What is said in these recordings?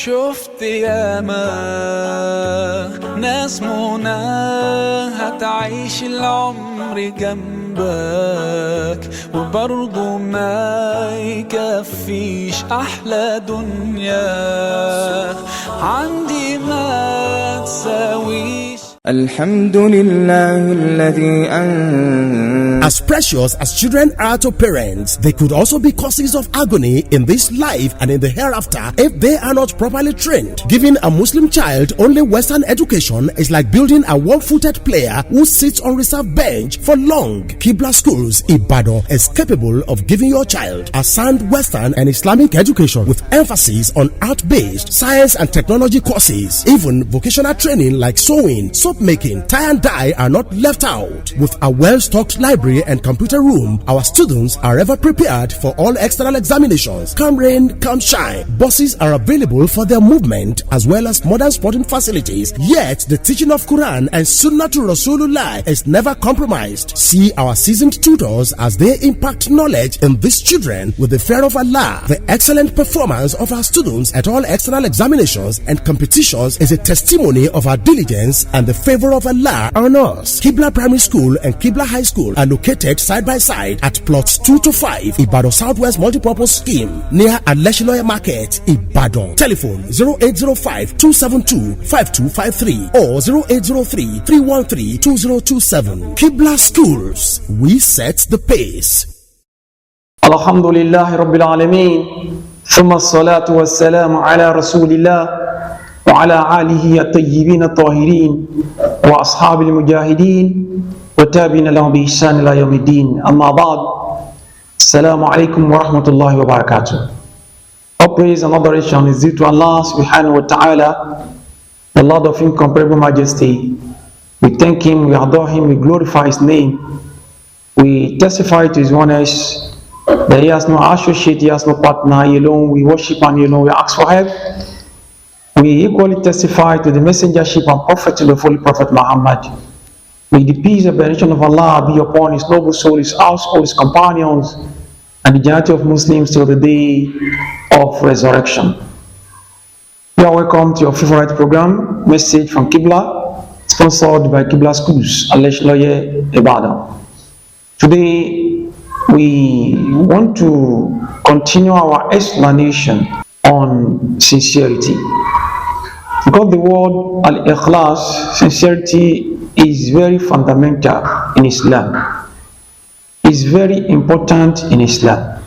شفت ياما ناس منى هتعيش العمر جنبك وبرضه ما يكفيش أحلى دنيا عندي ما تساويش. الحمد لله الذي As precious as children are to parents, they could also be causes of agony in this life and in the hereafter if they are not properly trained. Giving a Muslim child only Western education is like building a one-footed player who sits on reserve bench for long. Qiblah Schools Ibadan is capable of giving your child a sound Western and Islamic education with emphasis on art-based, science and technology courses. Even vocational training like sewing, soap making, tie and dye are not left out. With a well-stocked library and computer room, our students are ever prepared for all external examinations. Come rain, come shine. Buses are available for their movement as well as modern sporting facilities. Yet the teaching of Quran and Sunnah to Rasulullah is never compromised. See our seasoned tutors as they impact knowledge in these children with the fear of Allah. The excellent performance of our students at all external examinations and competitions is a testimony of our diligence and the favor of Allah on us. Qiblah Primary School and Qiblah High School are located side by side at plots 2 to 5 Ibadan Southwest Multipurpose Scheme near Aleshiloye Market, Ibadan. Telephone 0805-272-5253 or 0803-313-2027. Qiblah Schools, we set the pace. Alhamdulillah Rabbil Alameen, thumma salatu wassalamu ala Rasulillah wa ala alihi at-tayyibin at-tahirin wa ashabil mujahideen وتابعين لهم بإحسان إلى يوم الدين. أما بعد, Assalamu alaikum wa rahmatullahi wa barakatuh. All praise and adoration is due to Allah subhanahu wa ta'ala, the Lord of incomparable majesty. We thank Him, we adore Him, we glorify His name. We testify to His oneness, that He has no associate, He has no partner. He alone we worship and He alone we ask for help. We equally testify to the messengership and prophet of the Holy Prophet Muhammad. May the peace and benediction of Allah be upon his noble soul, his household, his companions, and the generality of Muslims till the day of resurrection. You are welcome to your favorite program, Message from Qiblah, sponsored by Qiblah Schools, Aleshiloye, Ibadan. Today, we want to continue our explanation on sincerity. Because the word al-ikhlas, sincerity, is very fundamental in Islam. It's very important in Islam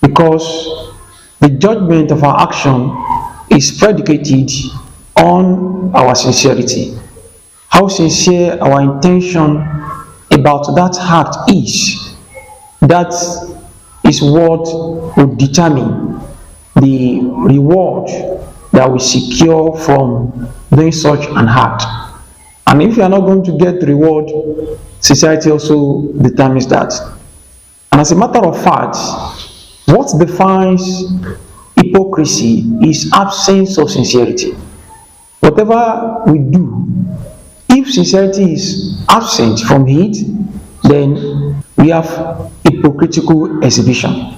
because the judgment of our action is predicated on our sincerity. How sincere our intention about that act is, that is what will determine the reward that we secure from doing such an act. And if you are not going to get the reward, society also determines that. And as a matter of fact, what defines hypocrisy is absence of sincerity. Whatever we do, if sincerity is absent from it, then we have hypocritical exhibition.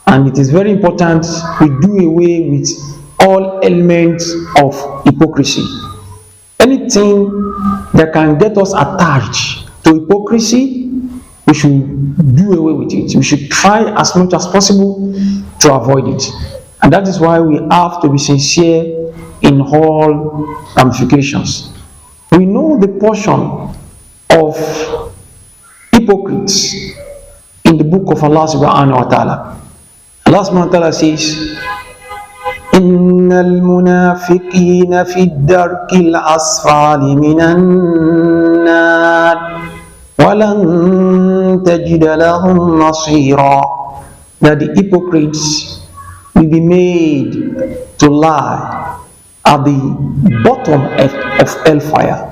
And it is very important we do away with all elements of hypocrisy. Anything that can get us attached to hypocrisy, we should do away with it. We should try as much as possible to avoid it. And that is why we have to be sincere in all ramifications. We know the portion of hypocrites in the book of Allah subhanahu wa ta'ala. Allah subhanahu wa ta'ala says, إن المنافقين في الدرك الأسفل من النار ولن تجد لهم نصيرا. That the hypocrites will be made to lie at the bottom of hellfire.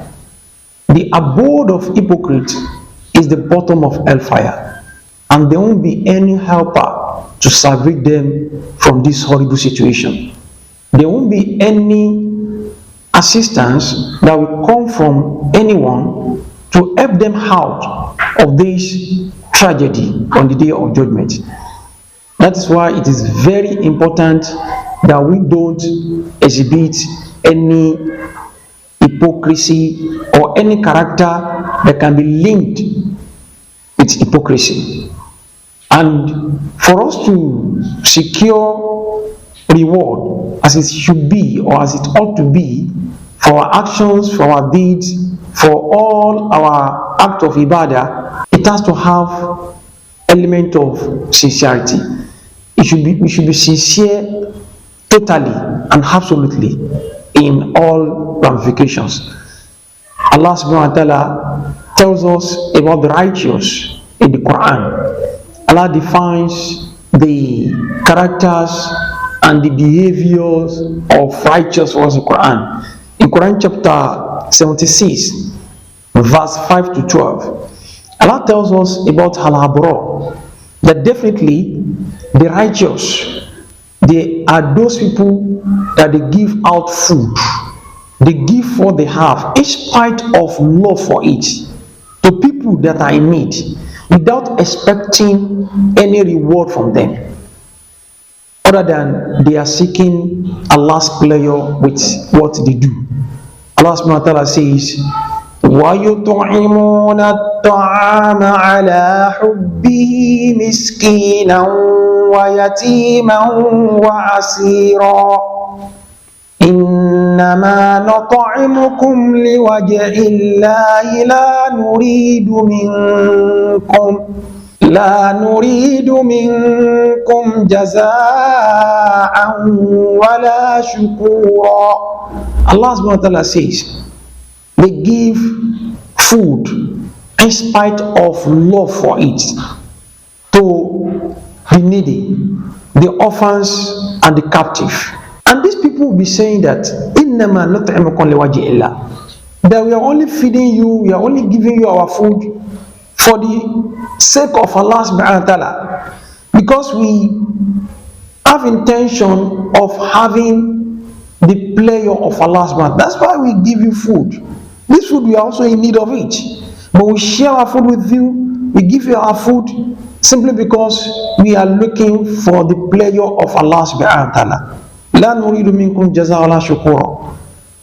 The abode of hypocrites is the bottom of hellfire, and there won't be any helper to salvage them from this horrible situation. There won't be any assistance that will come from anyone to help them out of this tragedy on the day of judgment. That is why it is very important that we don't exhibit any hypocrisy or any character that can be linked with hypocrisy. And for us to secure reward as it should be or as it ought to be for our actions, for our deeds, for all our act of ibadah, it has to have element of sincerity. We should be sincere totally and absolutely in all ramifications. Allah subhanahu wa ta'ala tells us about the righteous in the Quran. Allah defines the characters and the behaviors of righteous ones in the Quran. In Quran chapter 76, verse 5 to 12, Allah tells us about Al-Abrar, that definitely the righteous, they are those people that they give out food. They give what they have in spite of love for it to people that are in need without expecting any reward from them, other than they are seeking Allah's pleasure with what they do. Allah subhanahu wa ta'ala says, وَيُطْعِمُونَ الطَّعَامَ عَلَى حُبِّهِ مِسْكِينًا وَيَتِيمًا وَعَسِيرًا إنما نطعمكم لوجه الله لا نريد منكم جزاء ولا شكورا. Allah subhanahu wa ta'ala says they give food in spite of love for it to the needy, the orphans and the captive. And these people will be saying that إِنَّمَا نُطْعِمُكُمْ لِوَجْهِ اللَّهِ, that we are only feeding you, we are only giving you our food for the sake of Allah subhanahu wa ta'ala, because we have intention of having the pleasure of Allah subhanahu wa ta'ala. That's why we give you food. This food, we are also in need of it, but we share our food with you, we give you our food simply because we are looking for the pleasure of Allah subhanahu wa ta'ala. لا نريد منكم جزاء ولا شكورا.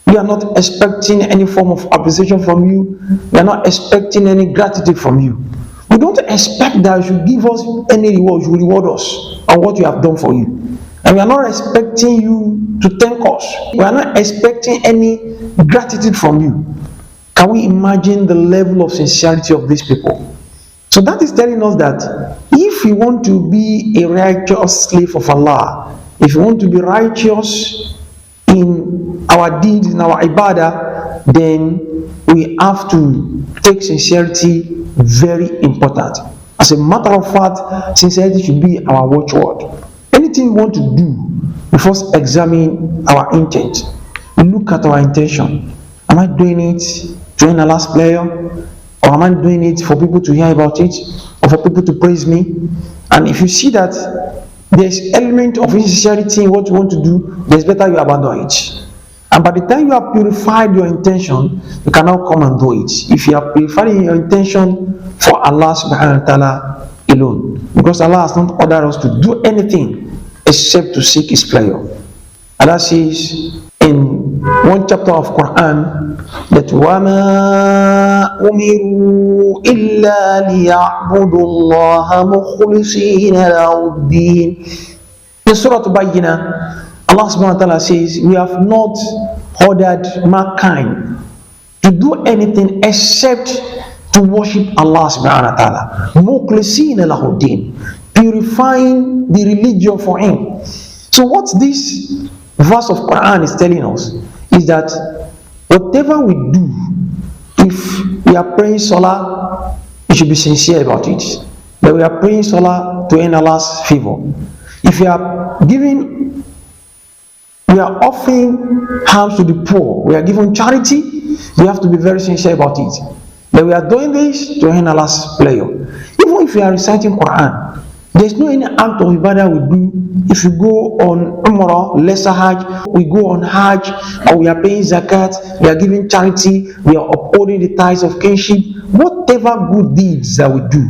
We are not expecting any form of appreciation from you. We are not expecting any gratitude from you. We don't expect that you should give us any reward. You will reward us on what you have done for you. And we are not expecting you to thank us. We are not expecting any gratitude from you. Can we imagine the level of sincerity of these people? So that is telling us that if we want to be a righteous slave of Allah, if you want to be righteous in our deeds, in our ibadah, then we have to take sincerity very important. As a matter of fact, sincerity should be our watchword. Anything we want to do, we first examine our intent. We look at our intention. Am I doing it to earn Allah's pleasure? Or am I doing it for people to hear about it? Or for people to praise me? And if you see that there's element of insincerity in what you want to do, it's better you abandon it. And by the time you have purified your intention, you can now come and do it. If you have purified your intention for Allah subhanahu wa ta'ala alone, because Allah has not ordered us to do anything except to seek His pleasure. Allah says in one chapter of Quran that وَمَا أُمِرُوا إِلَّا لِيَعْبُدُوا اللَّهَ مُخْلِصِينَ لَهُ الدِّينَ. In Surah Bayyinah, Allah subhanahu wa ta'ala says, we have not ordered mankind to do anything except to worship Allah subhanahu wa ta'ala. مُخْلِصِينَ لَهُ الدِّينَ, purifying the religion for Him. So what this verse of Quran is telling us is that whatever we do, if we are praying Salah, we should be sincere about it. That we are praying Salah to earn Allah's favor. If we are giving, we are offering alms to the poor, we are giving charity, we have to be very sincere about it. That we are doing this to earn Allah's pleasure. Even if we are reciting Quran, there's no any act of ibadah we do. If you go on Umrah, lesser Hajj, we go on Hajj, or we are paying zakat, we are giving charity, we are upholding the ties of kinship, whatever good deeds that we do,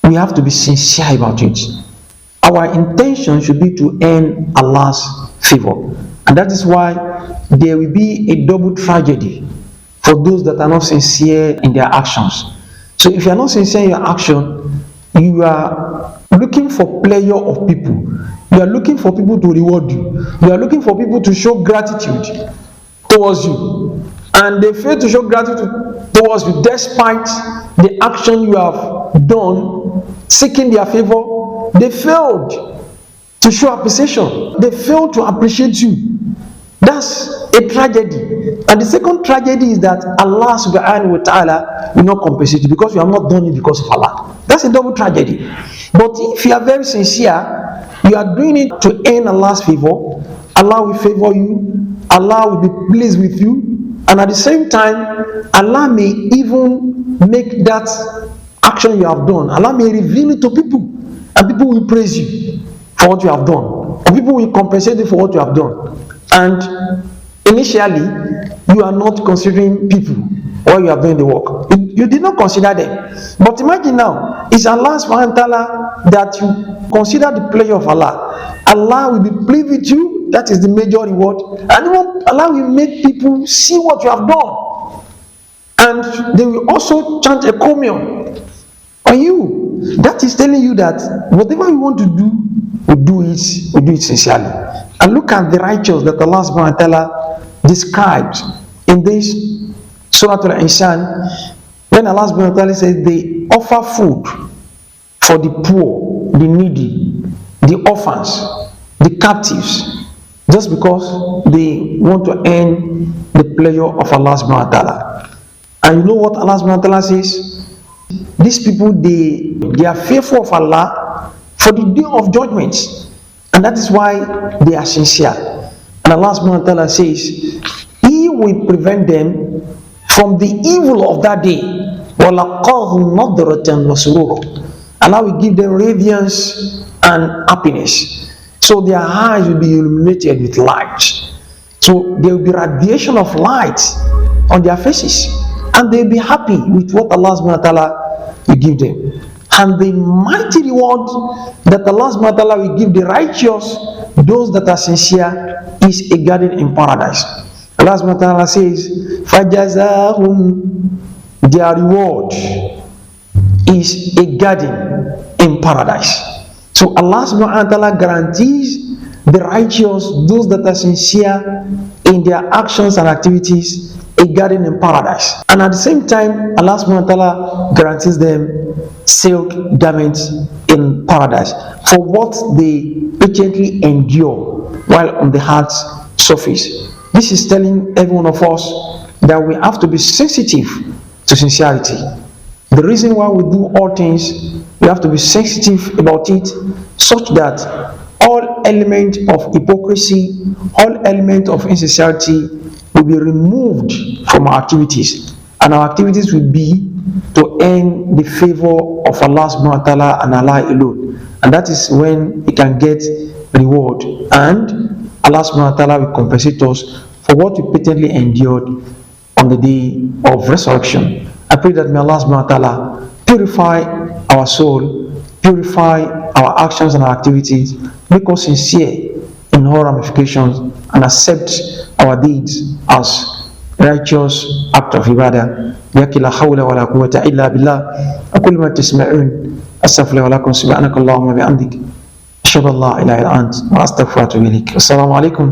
we have to be sincere about it. our intention should be to earn Allah's favor. And that is why there will be a double tragedy for those that are not sincere in their actions. So if you are not sincere in your action, you are looking for pleasure of people. You are looking for people to reward you. You are looking for people to show gratitude towards you. And they fail to show gratitude towards you despite the action you have done, seeking their favor. They failed to show appreciation. They failed to appreciate you. That's a tragedy. And the second tragedy is that Allah subhanahu wa ta'ala will not compensate you because you have not done it because of Allah. That's a double tragedy. But if you are very sincere, you are doing it to earn Allah's favor, Allah will favor you, Allah will be pleased with you, and at the same time, Allah may even make that action you have done, Allah may reveal it to people, and people will praise you for what you have done, or people will compensate you for what you have done. And initially, you are not considering people while you are doing the work. You did not consider them. But imagine now, it's Allah subhanahu wa ta'ala that you consider the pleasure of Allah. Allah will be pleased with you. That is the major reward. And even Allah will make people see what you have done. And they will also chant a commune on you. That is telling you that whatever you want to do, we do it sincerely. And look at the righteous that Allah subhanahu wa ta'ala described in this Surah Al-Insan, when Allah subhanahu wa ta'ala says they offer food for the poor, the needy, the orphans, the captives, just because they want to earn the pleasure of Allah subhanahu wa ta'ala. And you know what Allah subhanahu wa ta'ala says? These people, they are fearful of Allah for the day of judgment. And that is why they are sincere. And Allah subhanahu wa ta'ala says, He will prevent them from the evil of that day. Allah will give them radiance and happiness. So their eyes will be illuminated with light. So there will be radiation of light on their faces. And they will be happy with what Allah subhanahu wa ta'ala will give them. And the mighty reward that Allah subhanahu wa ta'ala will give the righteous, those that are sincere, is a garden in paradise. Allah subhanahu wa ta'ala says, فَجَزَاهُمْ, their reward is a garden in paradise. So Allah subhanahu wa ta'ala guarantees the righteous, those that are sincere in their actions and activities, a garden in paradise. And at the same time, Allah subhanahu wa ta'ala guarantees them silk garments in paradise for what they patiently endure while on the heart's surface. This is telling every one of us that we have to be sensitive to sincerity. The reason why we do all things, we have to be sensitive about it, such that all element of hypocrisy, all element of insincerity will be removed from our activities, and our activities will be to earn the favor of Allah subhanahu wa ta'ala and Allah alone. And that is when we can get reward, and Allah subhanahu wa ta'ala will compensate us for what we patiently endured on the day of resurrection. I pray that may Allah subhanahu wa ta'ala purify our soul, purify our actions and our activities, make us sincere in all ramifications, and accept our deeds as righteous act of ibadah. بِيَكِ لَا حَوْلَ وَلَا قُوَّةَ إِلَّا بِاللَّهِ أَقُولُ مَا تَسْمَعُونَ أستغفر لكم سبحانك اللهم وبحمدك أشهد أن لا إله إلا أنت وأستغفرك وأتوب إليك. السلام عليكم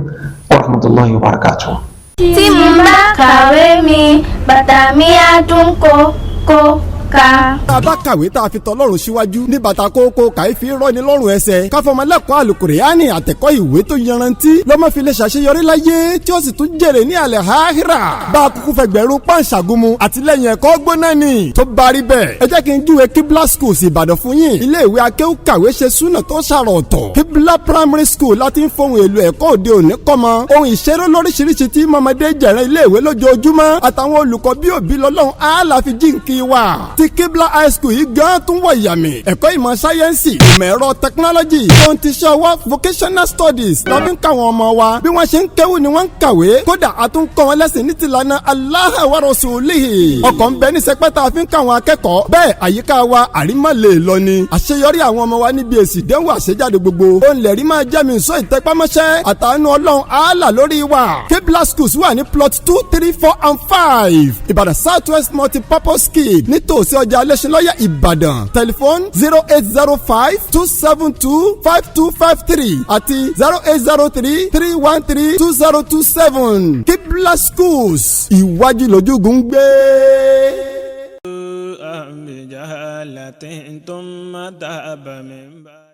ورحمة الله وبركاته. Timba kàwé mi bàtà mi àdúnkò kò ká. tá a bá kàwé tá a fi tọlọ́run síwájú ní bàtà kókó kàí fi rọ́ni lọ́rùn ẹsẹ̀ káfọmọlẹ́kọ̀ọ́ àlùkùránì àtẹ̀kọ́ ìwé tó yanrantí lọ́mọ fi lè ṣàṣeyọrí láyé tí ó sì tún jèrè ní àlẹ́ àhírà bá a kúkú fẹgbẹ̀rún pàǹṣàgùnmu àtìlẹ́yìn ẹ̀kọ́ gbóná ni tó bá rí bẹ́ẹ̀ ẹ jẹ́ kí n júwe Qiblah schools Ìbàdàn fún yín ilé ìwé akéwù kàwé ṣe súnà tó ṣàrọ̀ ọ̀tọ̀ Qiblah primary school láti ń fohùn èlò ẹ̀kọ́ òde òní kọ́mọ ohun ìṣeré lóríṣiríṣi tí mọ̀mọdé jẹ̀rẹ̀ ilé ìwé lójoojúmọ́ àtàwọn olùkọ́ bí òbí lọ́lọ́run á la fi jíǹkí wa tí ti Qiblah high school yìí gan tún wọ̀ yàmì ẹ̀kọ́ ìmọ̀ sáyẹ́ǹsì ìmọ̀ ẹ̀rọ technology tó ń ti ṣe ọwọ́ vocational studies lọ́bí ń káwọn ọmọ wa bí wọ́n ṣe ń kéwù ni wọ́n ń kàwé kódà a tún kọ́ wọn lẹ́sìn ní tìlànà Allah wa rasulihi ọkọ̀ ń bẹ ní sẹpẹ́tà fi ń káwọn akẹ́kọ̀ọ́ bẹ́ẹ̀ àyíká wa àrímọ̀ lè lọ ni àṣeyọrí àwọn ọmọ wa níbi èsì ìdánwò àṣejáde gbogbo ó ń lẹ̀rí máa jẹ́ mi sọ ìtẹ́pámọ́ṣẹ́ àtàánú ọlọ́run àálà lórí wa Qiblah schools wà ní plot 2, 3, 4 and 5 Ìbàdàn South West multi-purpose scheme nítòsí ọjà Alẹ́ṣinlọ́yẹ̀ Ìbàdàn telephone 0805-272-5253 àti 0803-313-2027 Qiblah schools ìwájú lójúgùn gbé. بجهالة ثم تاب من بعد